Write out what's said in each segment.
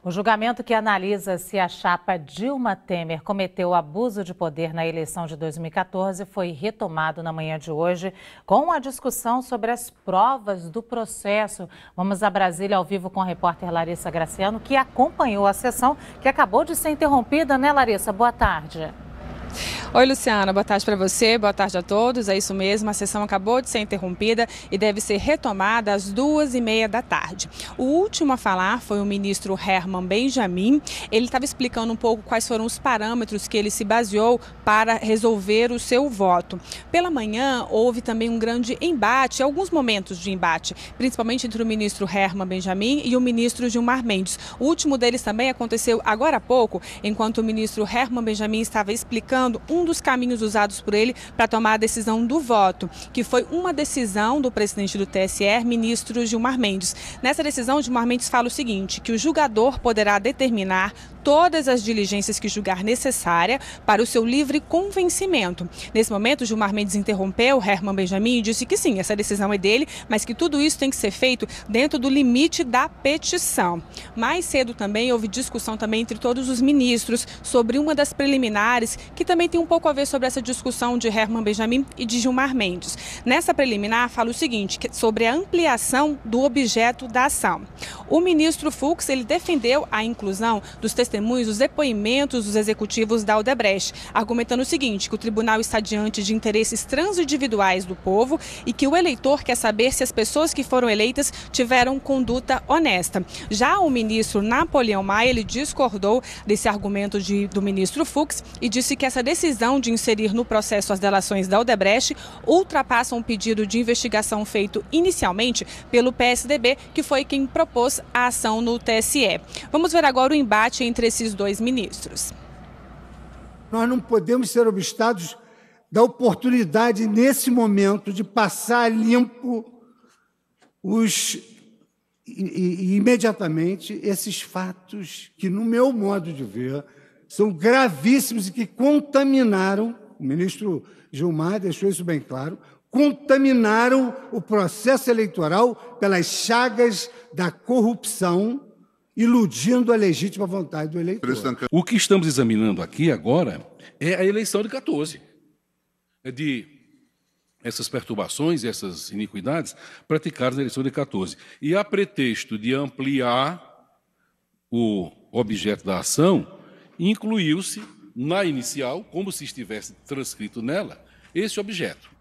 O julgamento que analisa se a chapa Dilma Temer cometeu abuso de poder na eleição de 2014 foi retomado na manhã de hoje com a discussão sobre as provas do processo. Vamos a Brasília ao vivo com a repórter Larissa Graciano, que acompanhou a sessão que acabou de ser interrompida, né, Larissa? Boa tarde. Oi, Luciana, boa tarde para você, boa tarde a todos. É isso mesmo, a sessão acabou de ser interrompida e deve ser retomada às 2h30 da tarde. O último a falar foi o ministro Herman Benjamin. Ele estava explicando um pouco quais foram os parâmetros que ele se baseou para resolver o seu voto. Pela manhã, houve também um grande embate, alguns momentos de embate, principalmente entre o ministro Herman Benjamin e o ministro Gilmar Mendes. O último deles também aconteceu agora há pouco, enquanto o ministro Herman Benjamin estava explicando um dos caminhos usados por ele para tomar a decisão do voto, que foi uma decisão do presidente do TSE, ministro Gilmar Mendes. Nessa decisão, Gilmar Mendes fala o seguinte, que o julgador poderá determinar todas as diligências que julgar necessária para o seu livre convencimento. Nesse momento, Gilmar Mendes interrompeu Herman Benjamin e disse que sim, essa decisão é dele, mas que tudo isso tem que ser feito dentro do limite da petição. Mais cedo também houve discussão também entre todos os ministros sobre uma das preliminares, que também tem um pouco a ver sobre essa discussão de Herman Benjamin e de Gilmar Mendes. Nessa preliminar, fala o seguinte, sobre a ampliação do objeto da ação. O ministro Fux, ele defendeu a inclusão dos testemunhos, os depoimentos dos executivos da Odebrecht, argumentando o seguinte, que o tribunal está diante de interesses transindividuais do povo e que o eleitor quer saber se as pessoas que foram eleitas tiveram conduta honesta. Já o ministro Napoleão Maia, ele discordou desse argumento do ministro Fux e disse que essa decisão de inserir no processo as delações da Odebrecht ultrapassa um pedido de investigação feito inicialmente pelo PSDB, que foi quem propôs a ação no TSE. Vamos ver agora o embate entre esses dois ministros. Nós não podemos ser obstados da oportunidade, nesse momento, de passar limpo imediatamente esses fatos que, no meu modo de ver, são gravíssimos e que contaminaram, o ministro Gilmar deixou isso bem claro, contaminaram o processo eleitoral pelas chagas da corrupção, iludindo a legítima vontade do eleitor. O que estamos examinando aqui agora é a eleição de 14. É de essas perturbações, essas iniquidades praticadas na eleição de 14. E a pretexto de ampliar o objeto da ação, incluiu-se na inicial, como se estivesse transcrito nela, esse objeto.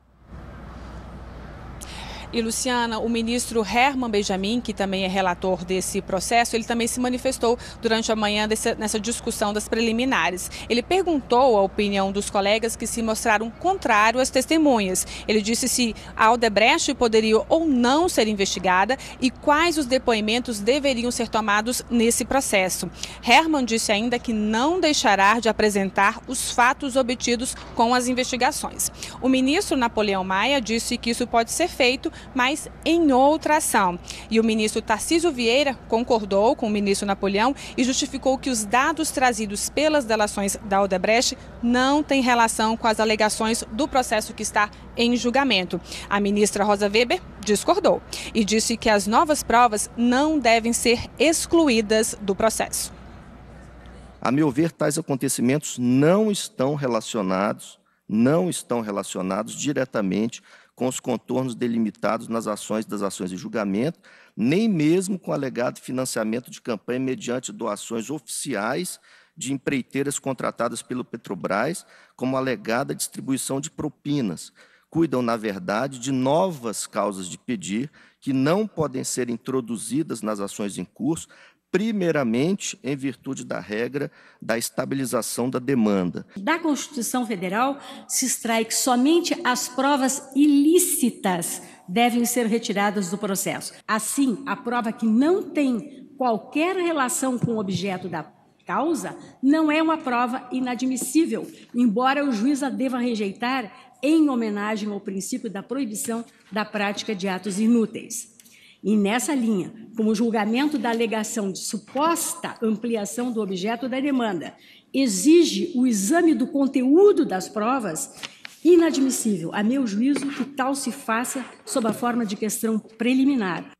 E, Luciana, o ministro Herman Benjamin, que também é relator desse processo, ele também se manifestou durante a manhã nessa discussão das preliminares. Ele perguntou a opinião dos colegas que se mostraram contrários às testemunhas. Ele disse se a Odebrecht poderia ou não ser investigada e quais os depoimentos deveriam ser tomados nesse processo. Herman disse ainda que não deixará de apresentar os fatos obtidos com as investigações. O ministro Napoleão Maia disse que isso pode ser feito, mas em outra ação. E o ministro Tarcísio Vieira concordou com o ministro Napoleão e justificou que os dados trazidos pelas delações da Odebrecht não têm relação com as alegações do processo que está em julgamento. A ministra Rosa Weber discordou e disse que as novas provas não devem ser excluídas do processo. A meu ver, tais acontecimentos não estão relacionados diretamente com os contornos delimitados nas ações de julgamento, nem mesmo com o alegado financiamento de campanha mediante doações oficiais de empreiteiras contratadas pelo Petrobras, como alegada distribuição de propinas. Cuidam, na verdade, de novas causas de pedir que não podem ser introduzidas nas ações em curso, primeiramente em virtude da regra da estabilização da demanda. Da Constituição Federal se extrai que somente as provas ilícitas devem ser retiradas do processo. Assim, a prova que não tem qualquer relação com o objeto da causa não é uma prova inadmissível, embora o juiz a deva rejeitar em homenagem ao princípio da proibição da prática de atos inúteis. E nessa linha, como o julgamento da alegação de suposta ampliação do objeto da demanda exige o exame do conteúdo das provas, inadmissível, a meu juízo, que tal se faça sob a forma de questão preliminar,